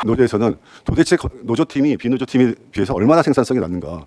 노조에서는 도대체 노조팀이 비노조팀에 비해서 얼마나 생산성이 낮는가.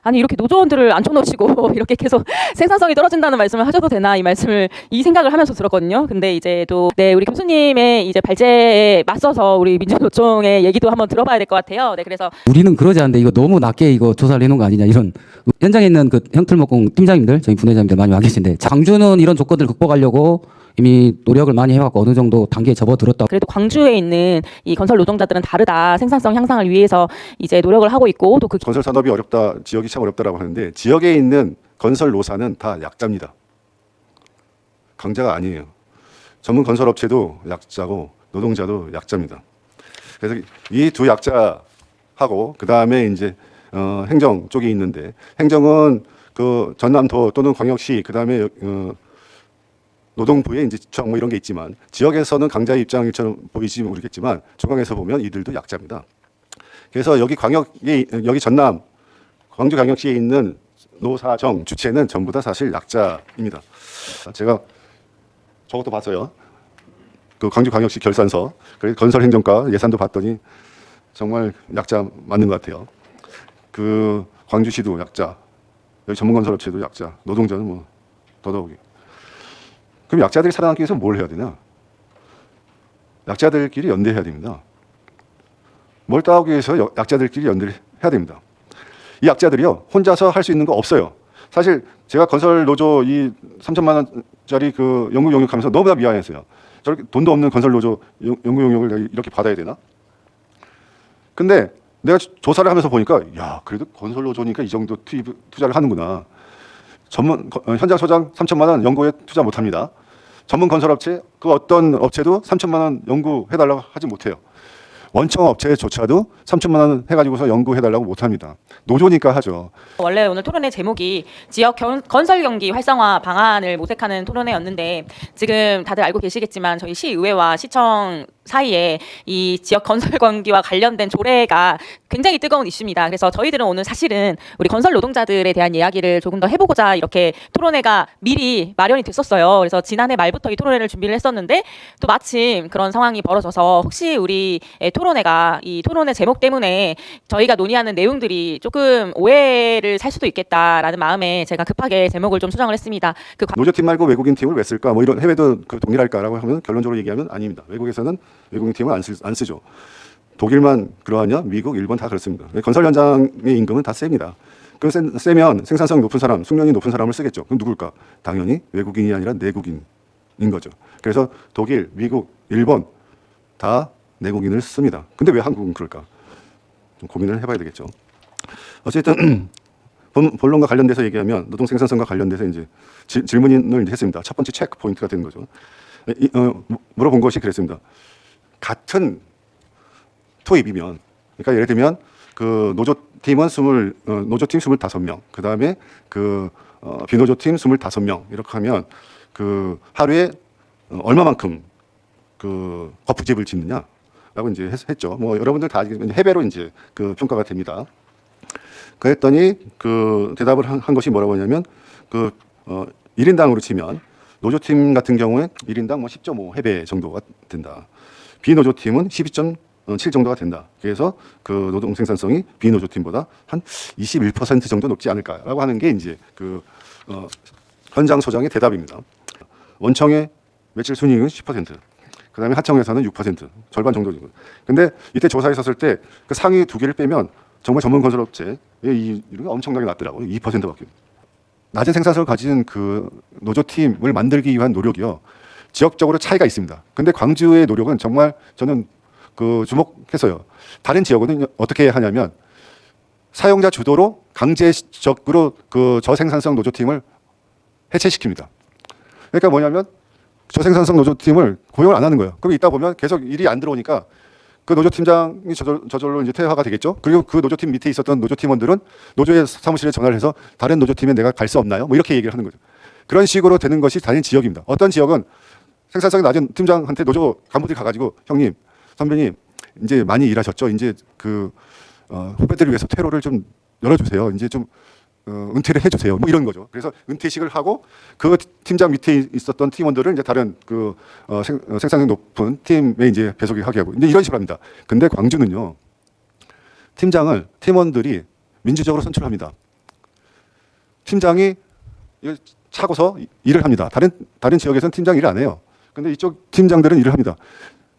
아니 이렇게 노조원들을 앉혀놓으시고 이렇게 계속 생산성이 떨어진다는 말씀을 하셔도 되나 이 생각을 하면서 들었거든요. 근데 이제 또 네 우리 교수님의 이제 발제에 맞서서 우리 민주노총의 얘기도 한번 들어봐야 될 것 같아요. 네 그래서 우리는 그러지 않는데 이거 너무 낮게 이거 조사를 해놓은 거 아니냐 이런 현장에 있는 그 형틀목공 팀장님들 저희 분회장님들 많이 와 계신데 광주는 이런 조건들을 극복하려고 이미 노력을 많이 해왔고 어느 정도 단계에 접어들었다. 그래도 광주에 있는 이 건설 노동자들은 다르다. 생산성 향상을 위해서 이제 노력을 하고 있고 또 그 건설 산업이 어렵다, 지역이 참 어렵다라고 하는데 지역에 있는 건설 노사는 다 약자입니다. 강자가 아니에요. 전문 건설 업체도 약자고 노동자도 약자입니다. 그래서 이 두 약자하고 그 다음에 이제 행정 쪽이 있는데 행정은 그 전남도 또는 광역시 그 다음에 노동부에 이제 지청 뭐 이런 게 있지만 지역에서는 강자의 입장일처럼 보이지 모르겠지만 중앙에서 보면 이들도 약자입니다. 그래서 여기 여기 전남 광주광역시에 있는 노사정 주체는 전부 다 사실 약자입니다. 제가 저것도 봤어요. 그 광주광역시 결산서 건설 행정과 예산도 봤더니 정말 약자 맞는 것 같아요. 그 광주시도 약자, 여기 전문건설업체도 약자, 노동자는 뭐 더더욱이. 그럼 약자들이 살아남기 위해서 뭘 해야 되나? 약자들끼리 연대해야 됩니다. 뭘 따오기 위해서 약자들끼리 연대를 해야 됩니다. 이 약자들이요 혼자서 할 수 있는 거 없어요. 사실 제가 건설 노조 이 3천만 원짜리 그 연구 용역하면서 너무나 미안했어요. 저렇게 돈도 없는 건설 노조 연구 용역을 이렇게 받아야 되나? 근데 내가 조사를 하면서 보니까 야 그래도 건설 노조니까 이 정도 투자를 하는구나. 전문 현장 소장 3천만 원 연구에 투자 못합니다. 전문 건설업체 그 어떤 업체도 3천만 원 연구해달라고 하지 못해요. 원청 업체조차도 3천만 원 해가지고서 연구해달라고 못합니다. 노조니까 하죠. 원래 오늘 토론회 제목이 지역 건설 경기 활성화 방안을 모색하는 토론회였는데 지금 다들 알고 계시겠지만 저희 시의회와 시청 사이에 이 지역 건설 경기와 관련된 조례가 굉장히 뜨거운 이슈입니다. 그래서 저희들은 오늘 사실은 우리 건설 노동자들에 대한 이야기를 조금 더 해보고자 이렇게 토론회가 미리 마련이 됐었어요. 그래서 지난해 말부터 이 토론회를 준비를 했었는데 또 마침 그런 상황이 벌어져서 혹시 우리 토론회가 이 토론회 제목 때문에 저희가 논의하는 내용들이 조금 오해를 살 수도 있겠다라는 마음에 제가 급하게 제목을 좀 수정을 했습니다. 노조팀 말고 외국인 팀을 왜 쓸까? 뭐 이런 해외도 그 동일할까라고 하면 결론적으로 얘기하면 아닙니다. 외국에서는 외국인 팀을 안 쓰죠. 독일만 그러하냐? 미국, 일본 다 그렇습니다. 건설 현장의 임금은 다 셉니다. 그 세면 생산성 높은 사람, 숙련이 높은 사람을 쓰겠죠. 그럼 누굴까? 당연히 외국인이 아니라 내국인인 거죠. 그래서 독일, 미국, 일본 다 내국인을 씁니다. 근데 왜 한국은 그럴까? 좀 고민을 해봐야 되겠죠. 어쨌든 본론과 관련돼서 얘기하면 노동 생산성과 관련돼서 이제 질문을 했습니다. 첫 번째 체크 포인트가 되는 거죠. 물어본 것이 그랬습니다. 같은 토입이면, 그러니까 예를 들면 그 노조팀은 노조팀 25명, 그 다음에 그 비노조팀 25명 이렇게 하면 그 하루에 얼마만큼 그 거푸집을 짓느냐라고 이제 했죠. 뭐 여러분들 다 해배로 이제 그 평가가 됩니다. 그랬더니 그 대답을 한 것이 뭐라고 하냐면 그 1인당으로 치면 노조팀 같은 경우에 1인당 뭐 10.5 해배 정도가 된다. 비노조팀은 12.7 정도가 된다. 그래서 그 노동 생산성이 비노조팀보다 한 21% 정도 높지 않을까라고 하는 게 이제 그 현장 소장의 대답입니다. 원청의 매출 순이익은 10%, 그다음에 하청에서는 6%, 절반 정도이고. 근데 이때 조사했었을 때 그 상위 두 개를 빼면 정말 전문 건설업체의 이익이 엄청나게 낮더라고요. 2%밖에. 낮은 생산성을 가진 그 노조팀을 만들기 위한 노력이요. 지역적으로 차이가 있습니다. 근데 광주의 노력은 정말 저는 그 주목했어요. 다른 지역은 어떻게 하냐면 사용자 주도로 강제적으로 그 저생산성 노조팀을 해체시킵니다. 그러니까 뭐냐면 저생산성 노조팀을 고용을 안 하는 거예요. 그럼 있다 보면 계속 일이 안 들어오니까 그 노조팀장이 저절로 이제 퇴화가 되겠죠. 그리고 그 노조팀 밑에 있었던 노조팀원들은 노조의 사무실에 전화를 해서 다른 노조팀에 내가 갈 수 없나요? 뭐 이렇게 얘기를 하는 거죠. 그런 식으로 되는 것이 다른 지역입니다. 어떤 지역은 생산성이 낮은 팀장한테 노조 간부들이 가가지고 형님, 선배님 이제 많이 일하셨죠? 이제 그 후배들을 위해서 퇴로를 좀 열어주세요. 이제 좀 은퇴를 해주세요. 뭐 이런 거죠. 그래서 은퇴식을 하고 그 팀장 밑에 있었던 팀원들을 이제 다른 생산性높은 팀에 이제 배속이 하게 하고 이제 이런 식으로 합니다. 근데 광주는요, 팀장을 팀원들이 민주적으로 선출합니다. 팀장이 차고서 일을 합니다. 다른 지역에서는 팀장 일을 안 해요. 근데 이쪽 팀장들은 일을 합니다.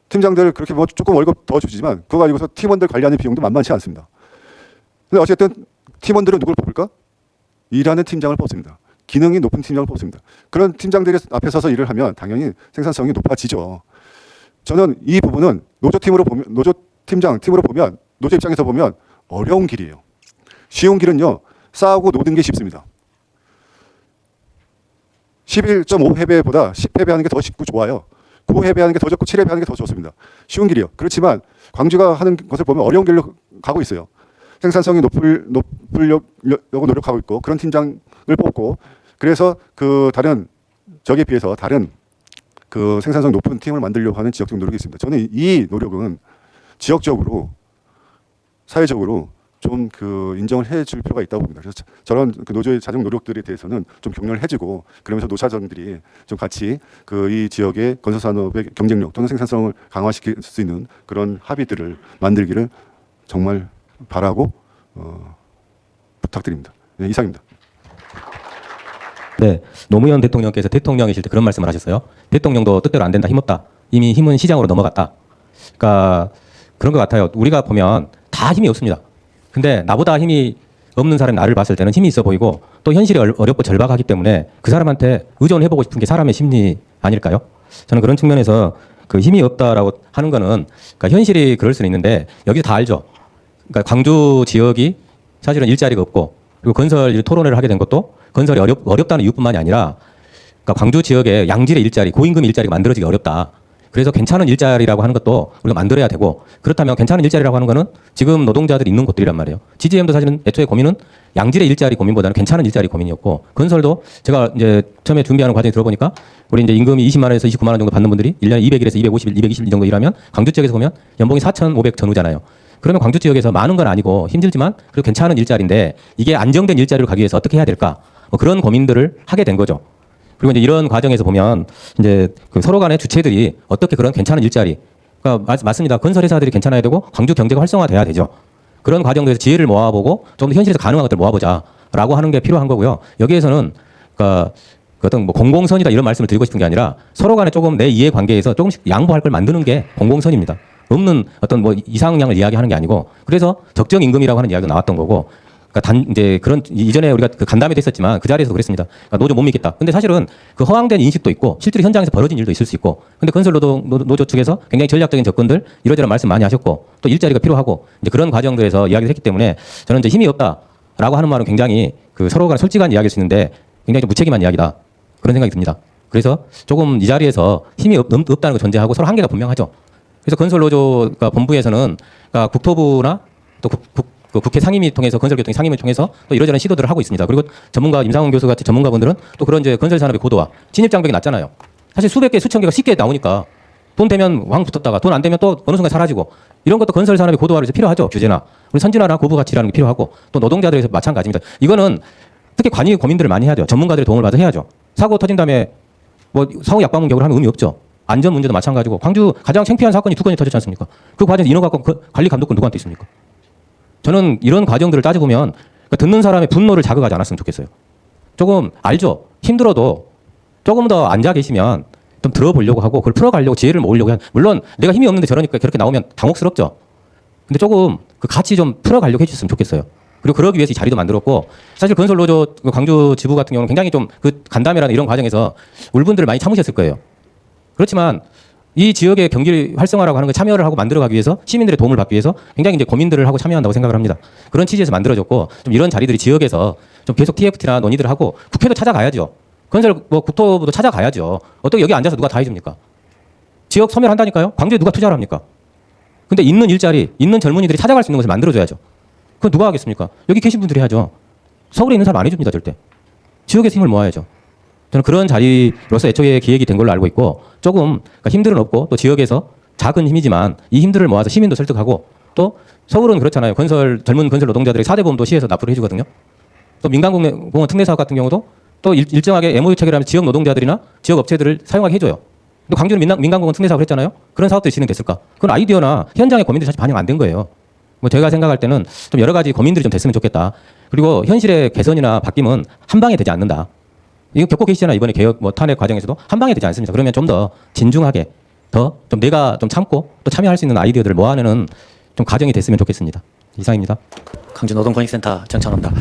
팀장들 그렇게 뭐 조금 월급 더 주지만 그거 가지고서 팀원들 관리하는 비용도 만만치 않습니다. 근데 어쨌든 팀원들은 누굴 뽑을까? 일하는 팀장을 뽑습니다. 기능이 높은 팀장을 뽑습니다. 그런 팀장들이 앞에 서서 일을 하면 당연히 생산성이 높아지죠. 저는 이 부분은 노조 팀으로 보면, 노조 팀장 팀으로 보면, 노조 입장에서 보면 어려운 길이에요. 쉬운 길은요, 싸우고 노는 게 쉽습니다. 11.5회배보다 10회배 하는 게 더 쉽고 좋아요. 9회배 하는 게 더 좋고 7회배 하는 게 더 좋습니다. 쉬운 길이요. 그렇지만 광주가 하는 것을 보면 어려운 길로 가고 있어요. 생산성이 높으려고 노력하고 있고 그런 팀장을 뽑고 그래서 그 다른 적에 비해서 다른 그 생산성 높은 팀을 만들려고 하는 지역적 노력이 있습니다. 저는 이 노력은 지역적으로 사회적으로 좀 그 인정을 해줄 필요가 있다고 봅니다. 그래서 저런 그 노조의 자정 노력들에 대해서는 좀 격려를 해주고 그러면서 노사정들이 좀 같이 그 이 지역의 건설 산업의 경쟁력 또는 생산성을 강화시킬 수 있는 그런 합의들을 만들기를 정말 바라고 부탁드립니다. 네, 이상입니다. 네, 노무현 대통령께서 대통령이실 때 그런 말씀을 하셨어요. 대통령도 뜻대로 안 된다, 힘없다. 이미 힘은 시장으로 넘어갔다. 그러니까 그런 것 같아요. 우리가 보면 다 힘이 없습니다. 근데 나보다 힘이 없는 사람이 나를 봤을 때는 힘이 있어 보이고 또 현실이 어렵고 절박하기 때문에 그 사람한테 의존해보고 싶은 게 사람의 심리 아닐까요? 저는 그런 측면에서 그 힘이 없다라고 하는 거는 그러니까 현실이 그럴 수는 있는데 여기 다 알죠. 그러니까 광주 지역이 사실은 일자리가 없고 그리고 건설 토론회를 하게 된 것도 건설이 어렵다는 이유뿐만이 아니라 그러니까 광주 지역에 양질의 일자리, 고임금 일자리가 만들어지기 어렵다. 그래서 괜찮은 일자리라고 하는 것도 우리가 만들어야 되고 그렇다면 괜찮은 일자리라고 하는 거는 지금 노동자들이 있는 곳들이란 말이에요. GGM도 사실은 애초에 고민은 양질의 일자리 고민보다는 괜찮은 일자리 고민이었고 건설도 제가 이제 처음에 준비하는 과정에 들어보니까 우리 이제 임금이 20만 원에서 29만 원 정도 받는 분들이 1년에 200일에서 250일, 220일 정도 일하면 광주 지역에서 보면 연봉이 4,500 전후잖아요. 그러면 광주 지역에서 많은 건 아니고 힘들지만 그리고 괜찮은 일자리인데 이게 안정된 일자리로 가기 위해서 어떻게 해야 될까? 뭐 그런 고민들을 하게 된 거죠. 그리고 이제 이런 과정에서 보면 이제 그 서로 간의 주체들이 어떻게 그런 괜찮은 일자리, 그러니까 맞습니다. 건설 회사들이 괜찮아야 되고 광주 경제가 활성화돼야 되죠. 그런 과정에서 지혜를 모아보고 좀 더 현실에서 가능한 것들 모아보자라고 하는 게 필요한 거고요. 여기에서는 그러니까 어떤 뭐 공공선이다 이런 말씀을 드리고 싶은 게 아니라 서로 간에 조금 내 이해 관계에서 조금씩 양보할 걸 만드는 게 공공선입니다. 없는 어떤 뭐 이상량을 이야기하는 게 아니고 그래서 적정 임금이라고 하는 이야기가 나왔던 거고. 그러니까 이제 그런 이전에 우리가 그 간담회도 했었지만 그 자리에서 그랬습니다. 그러니까 노조 못 믿겠다. 근데 사실은 그 허황된 인식도 있고 실제로 현장에서 벌어진 일도 있을 수 있고. 근데 건설 노조 측에서 굉장히 전략적인 접근들 이러저러 말씀 많이 하셨고 또 일자리가 필요하고 이제 그런 과정들에서 이야기를 했기 때문에 저는 이제 힘이 없다라고 하는 말은 굉장히 그 서로 간 솔직한 이야기일 수 있는데 굉장히 좀 무책임한 이야기다. 그런 생각이 듭니다. 그래서 조금 이 자리에서 힘이 없다는 걸 전제하고 서로 한계가 분명하죠. 그래서 건설 노조 본부에서는 그러니까 국토부나 또 국회 상임위 통해서 건설교통 상임위 통해서 또 이러저런 시도들을 하고 있습니다. 그리고 전문가 임상훈 교수 같은 전문가분들은 또 그런 이제 건설 산업의 고도화, 진입 장벽이 낮잖아요. 사실 수백 개, 수천 개가 쉽게 나오니까 돈 되면 왕 붙었다가 돈 안 되면 또 어느 순간 사라지고 이런 것도 건설 산업의 고도화를 이제 필요하죠. 규제나 우리 선진화나 고부 가치라는 게 필요하고 또 노동자들에서 마찬가지입니다. 이거는 특히 관이 고민들을 많이 해야 돼요. 전문가들의 도움을 받아 해야죠. 사고 터진 다음에 뭐 사후 약방문 격으로 하면 의미 없죠. 안전 문제도 마찬가지고 광주 가장 창피한 사건이 2건이 터졌지 않습니까? 그 과정에서 인허가권 관리 감독권 누구한테 있습니까? 저는 이런 과정들을 따져보면 듣는 사람의 분노를 자극하지 않았으면 좋겠어요. 조금 알죠. 힘들어도 조금 더 앉아 계시면 좀 들어보려고 하고 그걸 풀어가려고 지혜를 모으려고 물론 내가 힘이 없는데 저러니까 그렇게 나오면 당혹스럽죠. 근데 조금 그 같이 좀 풀어가려고 해주셨으면 좋겠어요. 그리고 그러기 위해서 이 자리도 만들었고 사실 건설노조 광주 지부 같은 경우는 굉장히 좀 그 간담회라는 이런 과정에서 울분들을 많이 참으셨을 거예요. 그렇지만 이 지역의 경기 활성화라고 하는 걸 참여를 하고 만들어가기 위해서 시민들의 도움을 받기 위해서 굉장히 이제 고민들을 하고 참여한다고 생각을 합니다. 그런 취지에서 만들어졌고 좀 이런 자리들이 지역에서 좀 계속 TFT나 논의들을 하고 국회도 찾아가야죠. 건설 뭐 국토부도 찾아가야죠. 어떻게 여기 앉아서 누가 다 해줍니까? 지역 소멸한다니까요. 광주에 누가 투자를 합니까? 근데 있는 일자리, 있는 젊은이들이 찾아갈 수 있는 것을 만들어줘야죠. 그건 누가 하겠습니까? 여기 계신 분들이 해야죠. 서울에 있는 사람 안 해줍니다, 절대. 지역에서 힘을 모아야죠. 저는 그런 자리로서 애초에 기획이 된 걸로 알고 있고 조금 그러니까 힘들은 없고 또 지역에서 작은 힘이지만 이 힘들을 모아서 시민도 설득하고 또 서울은 그렇잖아요. 젊은 건설 노동자들이 4대 보험도 시에서 납부를 해주거든요. 또 민간공원 특례사업 같은 경우도 또 일정하게 MOU 체결하면 지역 노동자들이나 지역 업체들을 사용하게 해줘요. 또 광주는 민간공원 특례사업을 했잖아요. 그런 사업들이 진행됐을까? 그건 아이디어나 현장의 고민들이 사실 반영 안 된 거예요. 뭐 제가 생각할 때는 좀 여러 가지 고민들이 좀 됐으면 좋겠다. 그리고 현실의 개선이나 바뀜은 한 방에 되지 않는다. 이거 겪고 계시잖아요. 이번에 개혁 뭐 탄핵 과정에서도 한 방에 되지 않습니다. 그러면 좀 더 진중하게 더 좀 내가 좀 참고 또 참여할 수 있는 아이디어들을 모아내는 좀 과정이 됐으면 좋겠습니다. 이상입니다. 광주 노동권익센터 정찬호입니다.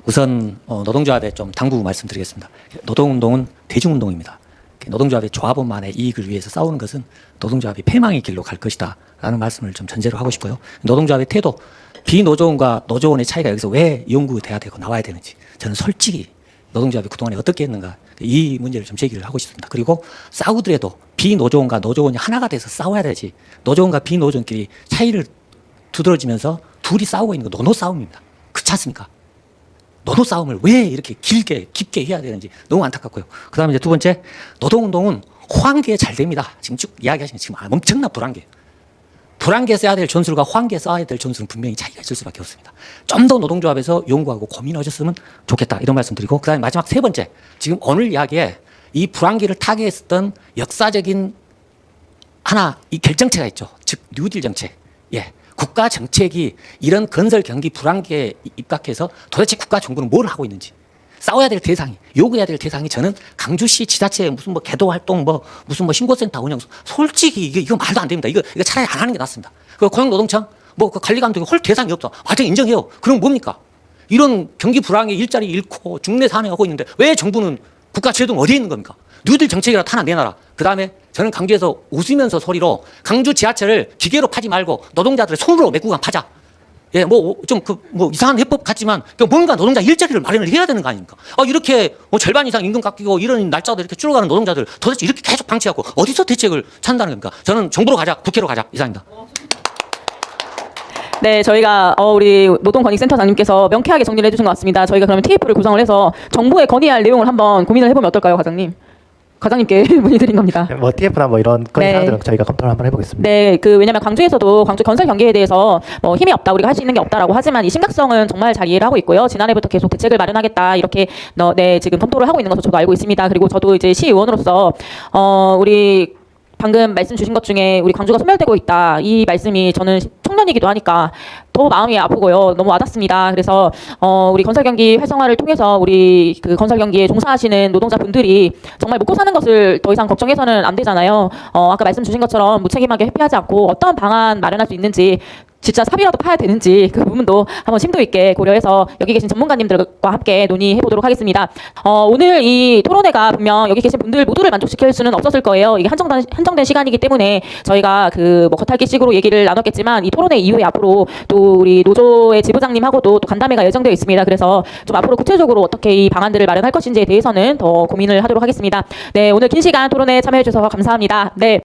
우선 노동조합에 좀 당부 말씀드리겠습니다. 노동운동은 대중운동입니다. 노동조합의 조합원만의 이익을 위해서 싸우는 것은 노동조합이 패망의 길로 갈 것이다 라는 말씀을 좀 전제로 하고 싶고요. 노동조합의 태도, 비노조원과 노조원의 차이가 여기서 왜 연구돼야 되고 나와야 되는지 저는 솔직히 노동조합이 그동안에 어떻게 했는가 이 문제를 좀 제기를 하고 싶습니다. 그리고 싸우더라도 비노조원과 노조원이 하나가 돼서 싸워야 되지, 노조원과 비노조원끼리 차이를 두드러지면서 둘이 싸우고 있는 거 노노 싸움입니다. 그렇지 않습니까? 노노 싸움을 왜 이렇게 길게 깊게 해야 되는지 너무 안타깝고요. 그 다음에 이제 두 번째, 노동운동은 호황기에 잘 됩니다. 지금 쭉 이야기하시는 지금 엄청난 불황기예요. 불황기에 써야 될 전술과 호황기에 써야 될 전술은 분명히 차이가 있을 수밖에 없습니다. 좀 더 노동조합에서 연구하고 고민하셨으면 좋겠다 이런 말씀드리고, 그 다음에 마지막 세 번째, 지금 오늘 이야기에 이 불황기를 타개했었던 역사적인 하나 이 결정체가 있죠. 즉 뉴딜 정책. 예. 국가 정책이 이런 건설 경기 불황기에 입각해서 도대체 국가 정부는 뭘 하고 있는지 싸워야 될 대상이, 요구해야 될 대상이 저는 강주시 지자체의 무슨 뭐 개도 활동, 무슨 신고센터 운영, 솔직히 이거 말도 안 됩니다. 이거 차라리 안 하는 게 낫습니다. 그 고용노동청 그 관리감독이 홀 대상이 없어. 완전 인정해요. 그럼 뭡니까? 이런 경기 불황에 일자리 잃고 중내 산해하고 있는데 왜 정부는 국가 제도는 어디에 있는 겁니까? 뉴딜 정책이라 하나 내놔라. 그 다음에 저는 강주에서 웃으면서 소리로 강주 지하철을 기계로 파지 말고 노동자들의 손으로 몇 구간 파자. 예, 이상한 해법 같지만 뭔가 노동자 일자리를 마련을 해야 되는 거 아닙니까? 이렇게 절반 이상 임금 깎이고 이런 날짜도 이렇게 줄어가는 노동자들 도대체 이렇게 계속 방치하고 어디서 대책을 찾는다는 겁니까? 저는 정부로 가자, 국회로 가자 이상입니다. 네, 저희가 우리 노동권익센터장님께서 명쾌하게 정리를 해주신 것 같습니다. 저희가 그러면 TF를 구성을 해서 정부에 건의할 내용을 한번 고민을 해보면 어떨까요, 과장님? 과장님께 문의드린 겁니다. 뭐 TF나 뭐 이런 건의 사항들은 저희가 검토를 한번 해보겠습니다. 네, 왜냐면 광주에서도 광주 건설 경기에 대해서 뭐 힘이 없다, 우리가 할 수 있는 게 없다라고 하지만 이 심각성은 정말 잘 이해를 하고 있고요. 지난해부터 계속 대책을 마련하겠다 이렇게 지금 검토를 하고 있는 것으로 저도 알고 있습니다. 그리고 저도 이제 시의원으로서 우리 방금 말씀 주신 것 중에 우리 광주가 소멸되고 있다 이 말씀이 저는 청년이기도 하니까 더 마음이 아프고요. 너무 와닿습니다. 그래서 우리 건설 경기 활성화를 통해서 우리 그 건설 경기에 종사하시는 노동자분들이 정말 먹고 사는 것을 더 이상 걱정해서는 안 되잖아요. 아까 말씀 주신 것처럼 무책임하게 회피하지 않고 어떤 방안 마련할 수 있는지, 진짜 삽이라도 파야 되는지 그 부분도 한번 심도 있게 고려해서 여기 계신 전문가님들과 함께 논의해 보도록 하겠습니다. 오늘 이 토론회가 분명 여기 계신 분들 모두를 만족시킬 수는 없었을 거예요. 이게 한정된 시간이기 때문에 저희가 뭐 겉핥기식으로 얘기를 나눴겠지만 이 토론회 이후에 앞으로 또 우리 노조의 지부장님하고도 또 간담회가 예정되어 있습니다. 그래서 좀 앞으로 구체적으로 어떻게 이 방안들을 마련할 것인지에 대해서는 더 고민을 하도록 하겠습니다. 네, 오늘 긴 시간 토론회 참여해 주셔서 감사합니다. 네.